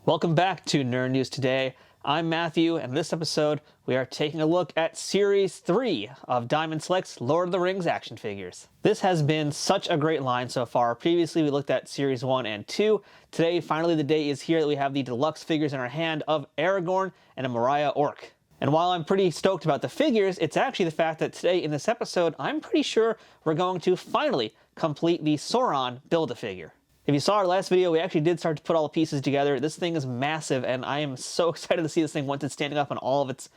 Welcome back to Nerd News Today. I'm Matthew, and in this episode, we are taking a look at Series 3 of Diamond Select's Lord of the Rings action figures. This has been such a great line so far. Previously, we looked at Series 1 and 2. Today, finally, the day is here that we have the deluxe figures in our hand of Aragorn and a Moria Orc. And while I'm pretty stoked about the figures, it's actually the fact that today in this episode, I'm pretty sure we're going to finally complete the Sauron Build-A-Figure. If you saw our last video, we actually did start to put all the pieces together. This thing is massive, and I am so excited to see this thing once it's standing up on all of its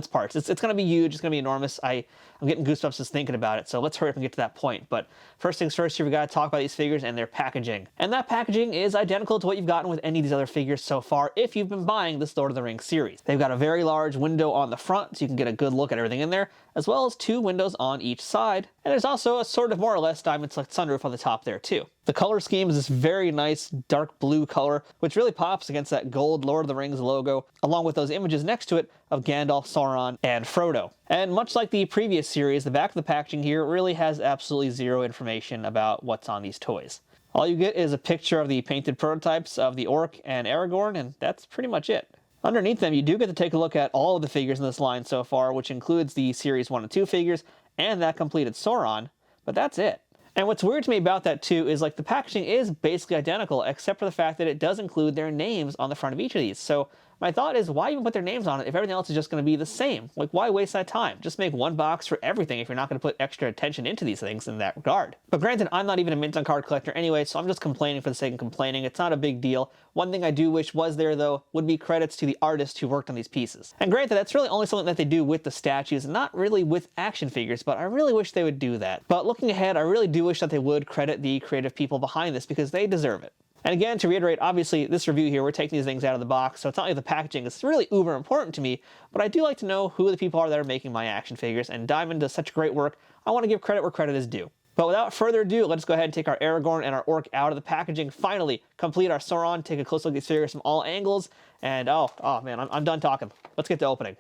parts. It's going to be huge. It's going to be enormous. I'm getting goosebumps just thinking about it, so let's hurry up and get to that point. But first things first here, we got to talk about these figures and their packaging. And that packaging is identical to what you've gotten with any of these other figures so far if you've been buying this Lord of the Rings series. They've got a very large window on the front, so you can get a good look at everything in there, as well as two windows on each side. And there's also a sort of more or less Diamond Select sunroof on the top there too. The color scheme is this very nice dark blue color, which really pops against that gold Lord of the Rings logo, along with those images next to it of Gandalf, Sauron, and Frodo. And much like the previous series, the back of the packaging here really has absolutely zero information about what's on these toys. All you get is a picture of the painted prototypes of the Orc and Aragorn, and that's pretty much it. Underneath them, you do get to take a look at all of the figures in this line so far, which includes the Series 1 and 2 figures, and that completed Sauron, but that's it. And what's weird to me about that too is like the packaging is basically identical except for the fact that it does include their names on the front of each of these. So my thought is, why even put their names on it if everything else is just going to be the same? Like, why waste that time? Just make one box for everything if you're not going to put extra attention into these things in that regard. But granted, I'm not even a mint on card collector anyway, so I'm just complaining for the sake of complaining. It's not a big deal. One thing I do wish was there, though, would be credits to the artists who worked on these pieces. And granted, that's really only something that they do with the statues, and not really with action figures, but I really wish they would do that. But looking ahead, I really do wish that they would credit the creative people behind this because they deserve it. And again, to reiterate, obviously, this review here, we're taking these things out of the box, so it's not like the packaging is really uber important to me, but I do like to know who the people are that are making my action figures, and Diamond does such great work, I want to give credit where credit is due. But without further ado, let's go ahead and take our Aragorn and our Orc out of the packaging, finally complete our Sauron, take a close look at these figures from all angles, and oh man, I'm done talking. Let's get to opening.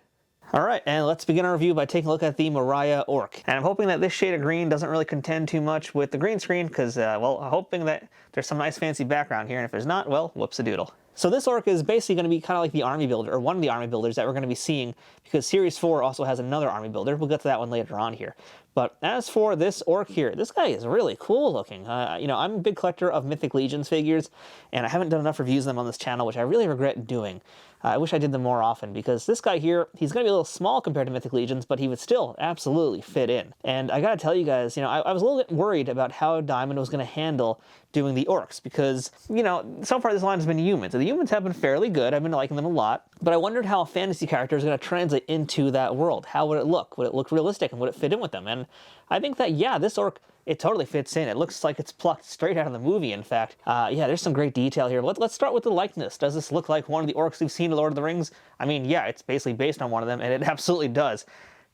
Alright, and let's begin our review by taking a look at the Moria Orc. And I'm hoping that this shade of green doesn't really contend too much with the green screen, because, well, I'm hoping that there's some nice fancy background here, and if there's not, well, whoops-a-doodle. So this Orc is basically going to be kind of like the army builder, or one of the army builders that we're going to be seeing, because Series 4 also has another army builder. We'll get to that one later on here. But as for this Orc here, this guy is really cool looking. You know, I'm a big collector of Mythic Legions figures, and I haven't done enough reviews of them on this channel, which I really regret doing. I wish I did them more often, because this guy here, he's going to be a little small compared to Mythic Legions, but he would still absolutely fit in. And I gotta tell you guys, you know, I was a little bit worried about how Diamond was going to handle doing the Orcs, because, you know, so far this line has been humans, and the humans have been fairly good. I've been liking them a lot, but I wondered how a fantasy character is going to translate into that world. How would it look? Would it look realistic, and would it fit in with them? And I think that, yeah, this Orc, it totally fits in. It looks like it's plucked straight out of the movie, in fact. Yeah, there's some great detail here. Let's start with the likeness. Does this look like one of the Orcs we've seen in Lord of the Rings? I mean, yeah, it's basically based on one of them, and it absolutely does.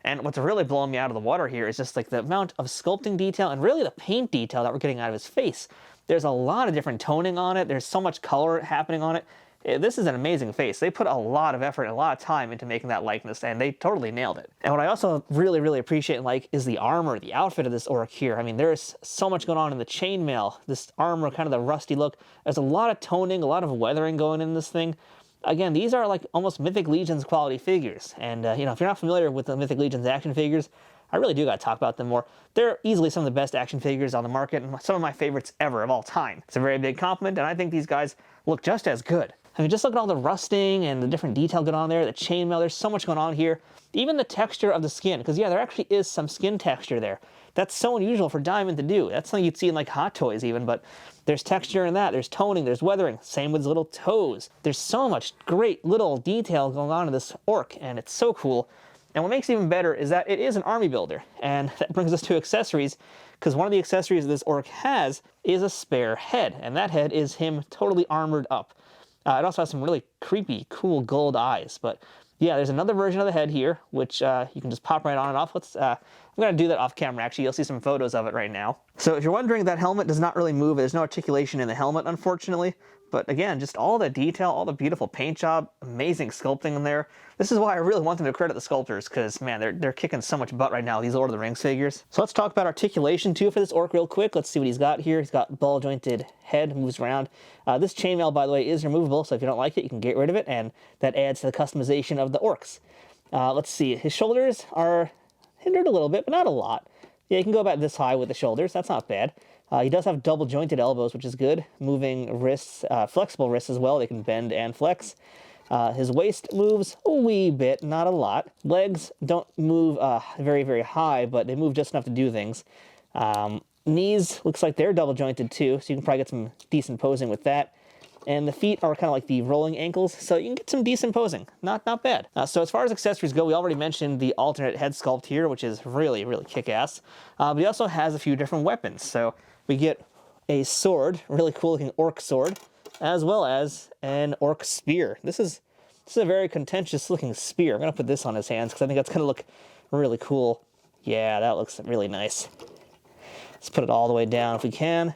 And what's really blowing me out of the water here is just like the amount of sculpting detail and really the paint detail that we're getting out of his face. There's a lot of different toning on it. There's so much color happening on it. This is an amazing face. They put a lot of effort and a lot of time into making that likeness, and they totally nailed it. And what I also really appreciate and like is the armor, the outfit of this Orc here. I mean, there's so much going on in the chainmail, this armor, kind of the rusty look. There's a lot of toning, a lot of weathering going in this thing. Again, these are like almost Mythic Legions quality figures. And, you know, if you're not familiar with the Mythic Legions action figures, I really do got to talk about them more. They're easily some of the best action figures on the market and some of my favorites ever of all time. It's a very big compliment, and I think these guys look just as good. I mean, just look at all the rusting and the different detail going on there, the chainmail, there's so much going on here. Even the texture of the skin, because yeah, there actually is some skin texture there. That's so unusual for Diamond to do. That's something you'd see in like Hot Toys even, but there's texture in that, there's toning, there's weathering, same with his little toes. There's so much great little detail going on in this Orc, and it's so cool. And what makes it even better is that it is an army builder, and that brings us to accessories, because one of the accessories this Orc has is a spare head, and that head is him totally armored up. It also has some really creepy, cool gold eyes. But yeah, there's another version of the head here, which you can just pop right on and off. I'm going to do that off camera, actually. You'll see some photos of it right now. So if you're wondering, that helmet does not really move. There's no articulation in the helmet, unfortunately. but again, just all the detail, all the beautiful paint job, amazing sculpting in there. This is why I really want them to credit the sculptors, because man, they're kicking so much butt right now, these Lord of the Rings figures. So let's talk about articulation too for this orc real quick. Let's see what he's got here. He's got ball jointed head, moves around. This chainmail, by the way, is removable, so if you don't like it, you can get rid of it, and that adds to the customization of the orcs. Let's see, his shoulders are hindered a little bit, but not a lot. Yeah, you can go about this high with the shoulders, that's not bad. He does have double jointed elbows, which is good. Moving wrists, flexible wrists as well, they can bend and flex. His waist moves a wee bit, not a lot. Legs don't move very, very high, but they move just enough to do things. Knees, looks like they're double jointed too, so you can probably get some decent posing with that. And the feet are kind of like the rolling ankles, so you can get some decent posing. Not bad. So as far as accessories go, we already mentioned the alternate head sculpt here, which is really, really kick-ass. But he also has a few different weapons. So we get a sword, really cool looking orc sword, as well as an orc spear. This is a very contentious looking spear. I'm gonna put this on his hands because I think that's gonna look really cool. Yeah, that looks really nice. Let's put it all the way down if we can.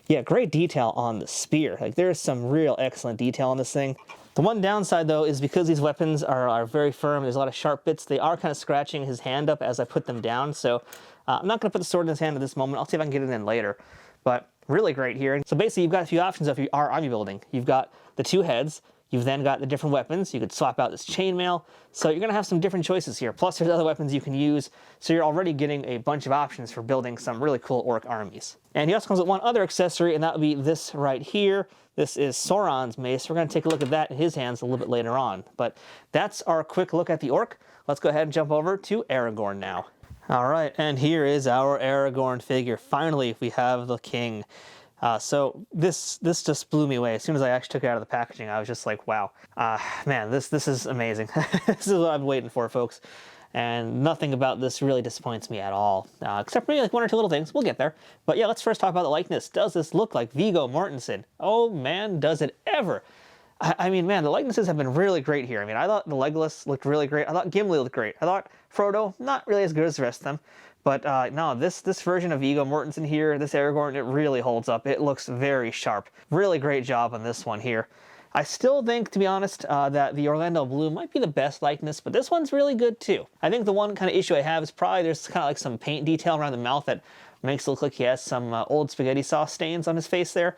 Yeah, great detail on the spear. Like, there's some real excellent detail on this thing. The one downside, though, is because these weapons are very firm, there's a lot of sharp bits, they are kind of scratching his hand up as I put them down, so I'm not going to put the sword in his hand at this moment. I'll see if I can get it in later. But really great here. So basically, you've got a few options if you are army building. You've got the two heads. You've then got the different weapons. You could swap out this chainmail. So you're going to have some different choices here. Plus, there's other weapons you can use. So you're already getting a bunch of options for building some really cool orc armies. And he also comes with one other accessory, and that would be this right here. This is Sauron's mace. We're going to take a look at that in his hands a little bit later on. But that's our quick look at the orc. Let's go ahead and jump over to Aragorn now. All right, and here is our Aragorn figure. Finally, we have the king. So this just blew me away. As soon as I actually took it out of the packaging, I was just like, wow. Man, this is amazing. This is what I've been waiting for, folks. And nothing about this really disappoints me at all. Except maybe like one or two little things. We'll get there. But yeah, let's first talk about the likeness. Does this look like Viggo Mortensen? Oh man, does it ever. I mean, man, the likenesses have been really great here. I mean, I thought the Legolas looked really great. I thought Gimli looked great. I thought Frodo, not really as good as the rest of them. But no, this version of Viggo Mortensen here, this Aragorn, it really holds up. It looks very sharp. Really great job on this one here. I still think, to be honest, that the Orlando Blue might be the best likeness, but this one's really good too. I think the one kind of issue I have is probably there's kind of like some paint detail around the mouth that makes it look like he has some old spaghetti sauce stains on his face there.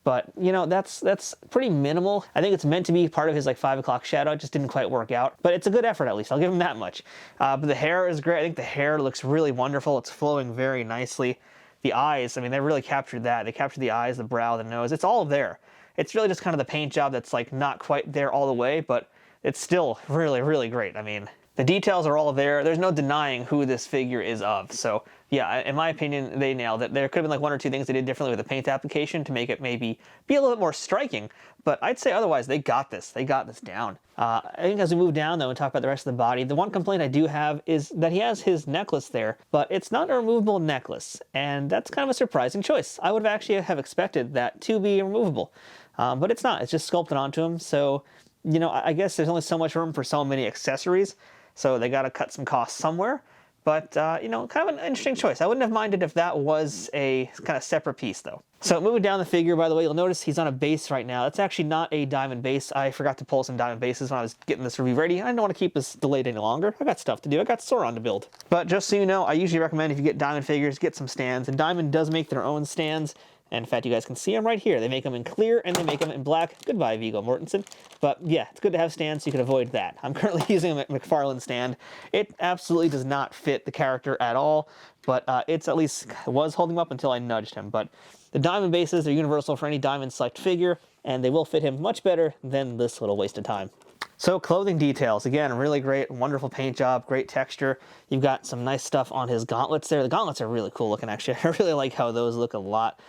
But, you know, that's pretty minimal. I think it's meant to be part of his, like, 5 o'clock shadow. It just didn't quite work out. But it's a good effort, at least. I'll give him that much. But the hair is great. I think the hair looks really wonderful. It's flowing very nicely. The eyes, I mean, they really captured that. They captured the eyes, the brow, the nose. It's all there. It's really just kind of the paint job that's, like, not quite there all the way, but it's still really, really great. I mean, the details are all there. There's no denying who this figure is of. So, yeah, in my opinion, they nailed it. There could have been like one or two things they did differently with the paint application to make it maybe be a little bit more striking. But I'd say otherwise, they got this. They got this down. I think as we move down, though, and talk about the rest of the body, the one complaint I do have is that he has his necklace there, but it's not a removable necklace. And that's kind of a surprising choice. I would have actually have expected that to be removable. But it's not. It's just sculpted onto him. So, you know, I guess there's only so much room for so many accessories. So they got to cut some costs somewhere. But, you know, kind of an interesting choice. I wouldn't have minded if that was a kind of separate piece, though. So moving down the figure, by the way, you'll notice he's on a base right now. That's actually not a diamond base. I forgot to pull some diamond bases when I was getting this review ready. I don't want to keep this delayed any longer. I got stuff to do. I got Sauron to build. But just so you know, I usually recommend if you get diamond figures, get some stands. And Diamond does make their own stands. And in fact, you guys can see them right here. They make them in clear and they make them in black. Goodbye, Viggo Mortensen. But yeah, it's good to have stands so you can avoid that. I'm currently using a McFarlane stand. It absolutely does not fit the character at all, but it's at least was holding him up until I nudged him. But the diamond bases are universal for any diamond select figure, and they will fit him much better than this little waste of time. So clothing details, again, really great, wonderful paint job, great texture. You've got some nice stuff on his gauntlets there. The gauntlets are really cool looking, actually. I really like how those look a lot.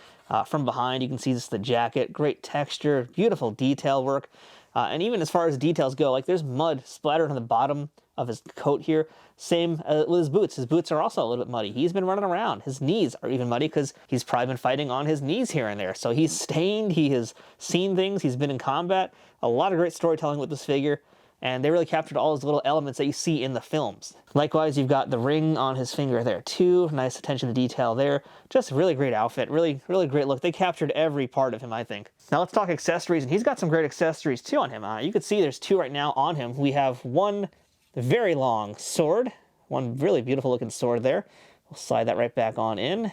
From behind, you can see just the jacket, great texture, beautiful detail work. And even as far as details go, like there's mud splattered on the bottom of his coat here. Same with his boots. His boots are also a little bit muddy. He's been running around. His knees are even muddy because he's probably been fighting on his knees here and there. So he's stained, he has seen things, he's been in combat. A lot of great storytelling with this figure. and they really captured all those little elements that you see in the films. Likewise, you've got the ring on his finger there too. Nice attention to detail there. Just a really great outfit. Really, really great look. They captured every part of him, I think. Now let's talk accessories, and he's got some great accessories too on him. You can see there's two right now on him. We have one very long sword, one really beautiful looking sword there. We'll slide that right back on in.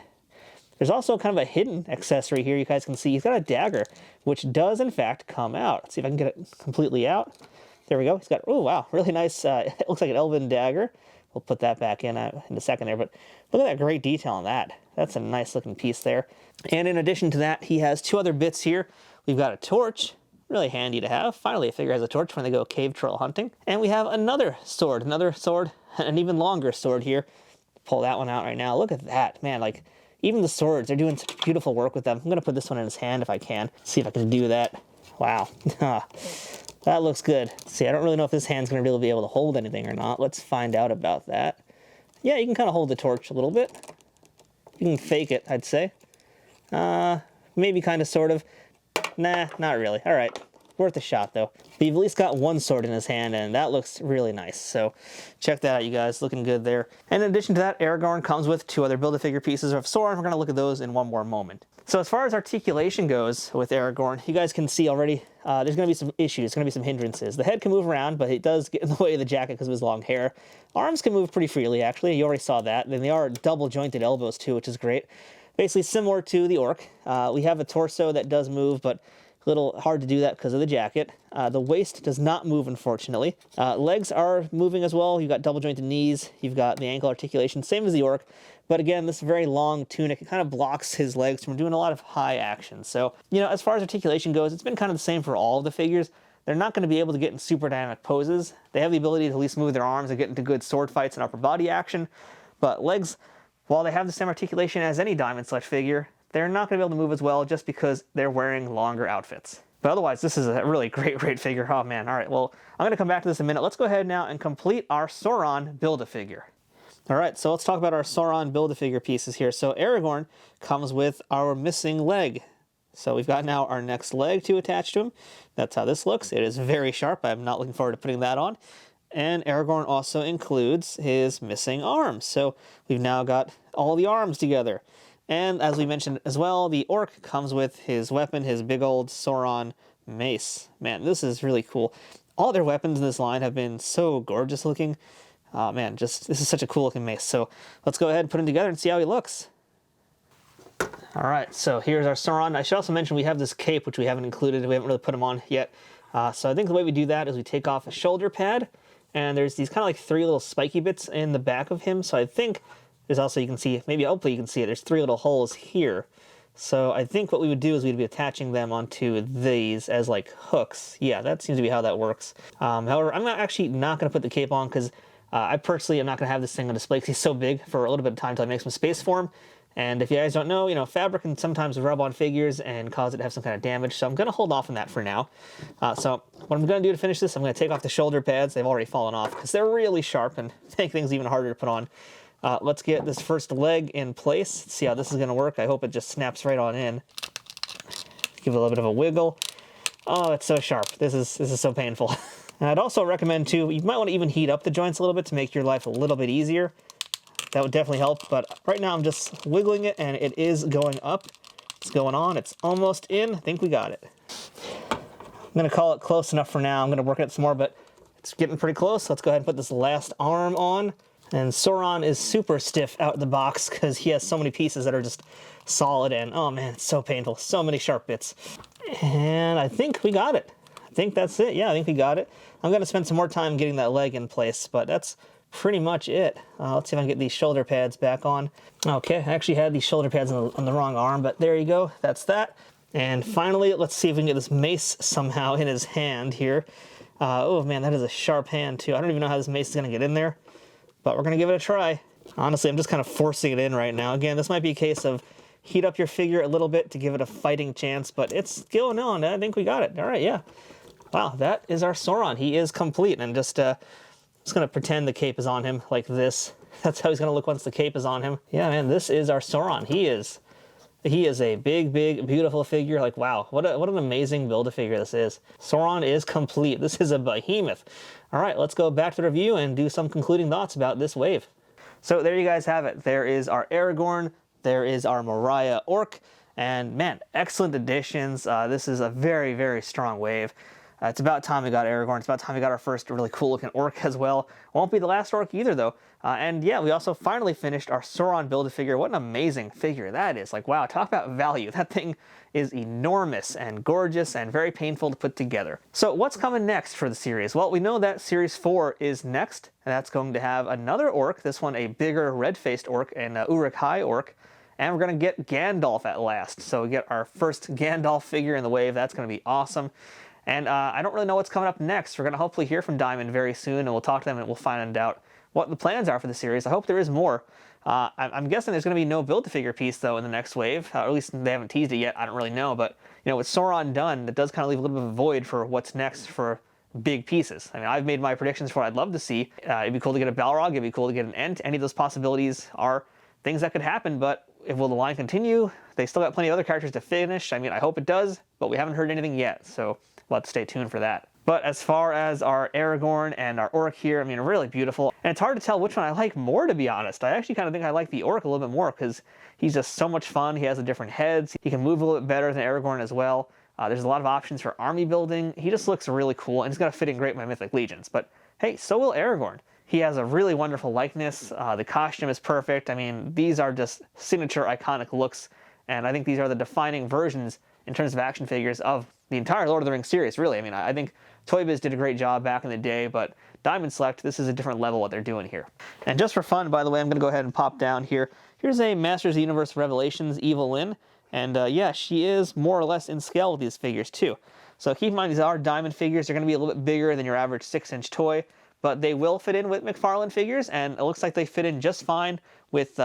There's also kind of a hidden accessory here. You guys can see he's got a dagger, which does in fact come out. Let's see if I can get it completely out. There we go. He's got, oh wow, really nice, it looks like an elven dagger. We'll put that back in a second there, but look at that great detail on that. That's a nice looking piece there. And in addition to that, he has two other bits here. We've got a torch, really handy to have. Finally, a figure has a torch when they go cave troll hunting. And we have another sword, an even longer sword here. Pull that one out right now. Look at that, man, like, even the swords, they're doing such beautiful work with them. I'm going to put this one in his hand if I can. See if I can do that. Wow. That looks good. See, I don't really know if this hand's going to really be able to hold anything or not. Let's find out about that. Yeah, you can kind of hold the torch a little bit. You can fake it, I'd say. Maybe kind of, sort of. Nah, not really. All right. Worth a shot, though. But you've at least got one sword in his hand, and that looks really nice. So check that out, you guys. Looking good there. And in addition to that, Aragorn comes with two other Build-A-Figure pieces of Sauron. We're going to look at those in one more moment. So as far as articulation goes with Aragorn, you guys can see already there's going to be some issues, going to be some hindrances. The head can move around, but it does get in the way of the jacket because of his long hair. Arms can move pretty freely, actually. You already saw that. Then they are double-jointed elbows, too, which is great. Basically similar to the orc. We have a torso that does move, but a little hard to do that because of the jacket. The waist does not move, unfortunately. Legs are moving as well. You've got double-jointed knees. You've got the ankle articulation, same as the orc. But again, this very long tunic, it kind of blocks his legs from doing a lot of high action. So, you know, as far as articulation goes, it's been kind of the same for all of the figures. They're not going to be able to get in super dynamic poses. They have the ability to at least move their arms and get into good sword fights and upper body action. But legs, while they have the same articulation as any Diamond Select figure, they're not going to be able to move as well just because they're wearing longer outfits. But otherwise, this is a really great figure. Oh man, all right, well, I'm going to come back to this in a minute. Let's go ahead now and complete our Sauron Build-A-Figure. All right, so let's talk about our Sauron Build-A-Figure pieces here. So Aragorn comes with our missing leg. So we've got now our next leg to attach to him. That's how this looks. It is very sharp. I'm not looking forward to putting that on. And Aragorn also includes his missing arms. So we've now got all the arms together. And as we mentioned as well, the orc comes with his weapon, his big old Sauron mace. Man, this is really cool. All their weapons in this line have been so gorgeous looking. Oh man, this is such a cool looking mace. So let's go ahead and put him together and see how he looks. All right, so here's our Sauron. I should also mention we have this cape, which we haven't included. We haven't really put him on yet. So I think the way we do that is we take off a shoulder pad, and there's these kind of like three little spiky bits in the back of him. So I think there's also, you can see, maybe hopefully you can see it, there's three little holes here. So I think what we would do is we'd be attaching them onto these as like hooks. Yeah, that seems to be how that works. However, I'm actually not going to put the cape on because I personally am not going to have this thing on display because he's so big for a little bit of time until I make some space for him. And if you guys don't know, you know, fabric can sometimes rub on figures and cause it to have some kind of damage, so I'm going to hold off on that for now. So what I'm going to do to finish this, I'm going to take off the shoulder pads. They've already fallen off because they're really sharp and make things even harder to put on. Let's get this first leg in place. Let's see how this is going to work. I hope it just snaps right on in. Give it a little bit of a wiggle. Oh, it's so sharp. This is so painful. And I'd also recommend, too, you might want to even heat up the joints a little bit to make your life a little bit easier. That would definitely help, but right now I'm just wiggling it, and it is going up. It's going on. It's almost in. I think we got it. I'm going to call it close enough for now. I'm going to work it some more, but it's getting pretty close. Let's go ahead and put this last arm on. And Sauron is super stiff out of the box because he has so many pieces that are just solid, and oh man, it's so painful. So many sharp bits. And I think we got it. I think that's it. Yeah, I think we got it. I'm going to spend some more time getting that leg in place, but that's pretty much it. Let's see if I can get these shoulder pads back on. Okay, I actually had these shoulder pads on the wrong arm, but there you go. That's that. And finally, let's see if we can get this mace somehow in his hand here. Oh man, that is a sharp hand too. I don't even know how this mace is going to get in there, but we're going to give it a try. Honestly, I'm just kind of forcing it in right now. Again, this might be a case of heat up your figure a little bit to give it a fighting chance, but it's going on. I think we got it. All right, yeah. Wow, that is our Sauron. He is complete, and just going to pretend the cape is on him like this. That's how he's going to look once the cape is on him. Yeah, man, this is our Sauron. He is He is a big, big, beautiful figure. Like, wow, what an amazing Build-A-Figure this is. Sauron is complete. This is a behemoth. All right, let's go back to the review and do some concluding thoughts about this wave. So there you guys have it. There is our Aragorn. There is our Moria Orc. And man, excellent additions. This is a very, very strong wave. It's about time we got Aragorn. It's about time we got our first really cool looking orc as well. Won't be the last orc either though. And yeah, we also finally finished our Sauron Build-A-Figure. What an amazing figure that is. Like, wow, talk about value. That thing is enormous and gorgeous and very painful to put together. So what's coming next for the series? Well, we know that Series 4 is next, and that's going to have another orc, this one a bigger red-faced orc, and Uruk-hai orc. And we're going to get Gandalf at last. So we get our first Gandalf figure in the wave. That's going to be awesome. And I don't really know what's coming up next. We're going to hopefully hear from Diamond very soon, and we'll talk to them and we'll find out what the plans are for the series. I hope there is more. I'm guessing there's going to be no Build-A-Figure piece, though, in the next wave. Or at least they haven't teased it yet. I don't really know. But, you know, with Sauron done, that does kind of leave a little bit of a void for what's next for big pieces. I mean, I've made my predictions for what I'd love to see. It'd be cool to get a Balrog. It'd be cool to get an Ent. Any of those possibilities are things that could happen, but will the line continue? They still got plenty of other characters to finish. I mean, I hope it does, but we haven't heard anything yet, so we'll have to stay tuned for that. But as far as our Aragorn and our Orc here, I mean, really beautiful. And it's hard to tell which one I like more, to be honest. I actually kind of think I like the Orc a little bit more because he's just so much fun. He has the different heads. He can move a little bit better than Aragorn as well. There's a lot of options for army building. He just looks really cool, and he's going to fit in great with my Mythic Legions. But hey, so will Aragorn. He has a really wonderful likeness. The costume is perfect. I mean, these are just signature iconic looks, and I think these are the defining versions in terms of action figures of the entire Lord of the Rings series, really. I mean, I think Toy Biz did a great job back in the day, but Diamond Select, this is a different level what they're doing here. And just for fun, by the way, I'm going to go ahead and pop down here. Here's a Masters of the Universe Revelations Evelyn, and yeah, she is more or less in scale with these figures too. So keep in mind, these are Diamond figures. They're going to be a little bit bigger than your average 6-inch toy, but they will fit in with McFarlane figures, and it looks like they fit in just fine with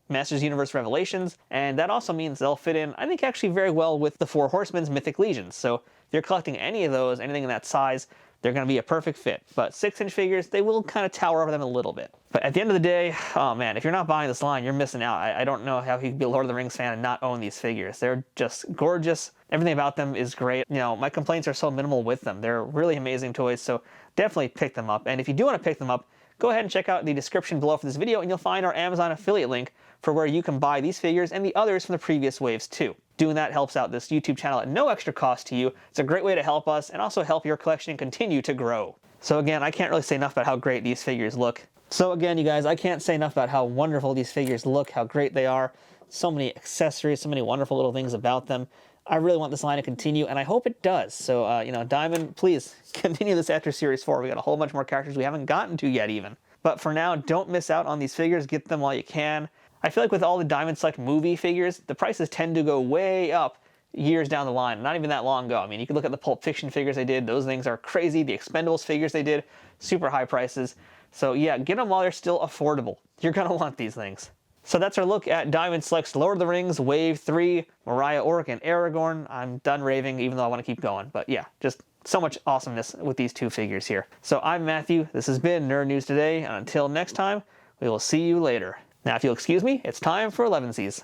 Masters of the Universe Revelations, and that also means they'll fit in, I think, actually very well with the Four Horsemen's Mythic Legions. So if you're collecting any of those, anything in that size, they're going to be a perfect fit. But 6-inch figures, they will kind of tower over them a little bit. But at the end of the day, oh man, if you're not buying this line, you're missing out. I don't know how you can be a Lord of the Rings fan and not own these figures. They're just gorgeous. Everything about them is great. You know, my complaints are so minimal with them. They're really amazing toys, so definitely pick them up. And if you do want to pick them up, go ahead and check out the description below for this video, and you'll find our Amazon affiliate link for where you can buy these figures and the others from the previous waves too. Doing that helps out this YouTube channel at no extra cost to you. It's a great way to help us and also help your collection continue to grow. So again, I can't really say enough about how great these figures look. So again, you guys, I can't say enough about how wonderful these figures look, how great they are. So many accessories, so many wonderful little things about them. I really want this line to continue, and I hope it does. So, you know, Diamond, please continue this after Series 4. We got a whole bunch more characters we haven't gotten to yet even. But for now, don't miss out on these figures. Get them while you can. I feel like with all the Diamond Select movie figures, the prices tend to go way up years down the line, not even that long ago. I mean, you can look at the Pulp Fiction figures they did. Those things are crazy. The Expendables figures they did, super high prices. So yeah, get them while they're still affordable. You're going to want these things. So that's our look at Diamond Select's Lord of the Rings Wave 3, Moria Orc, and Aragorn. I'm done raving, even though I want to keep going. But yeah, just so much awesomeness with these two figures here. So I'm Matthew. This has been Nerd News Today, and until next time, we will see you later. Now, if you'll excuse me, it's time for 11sies.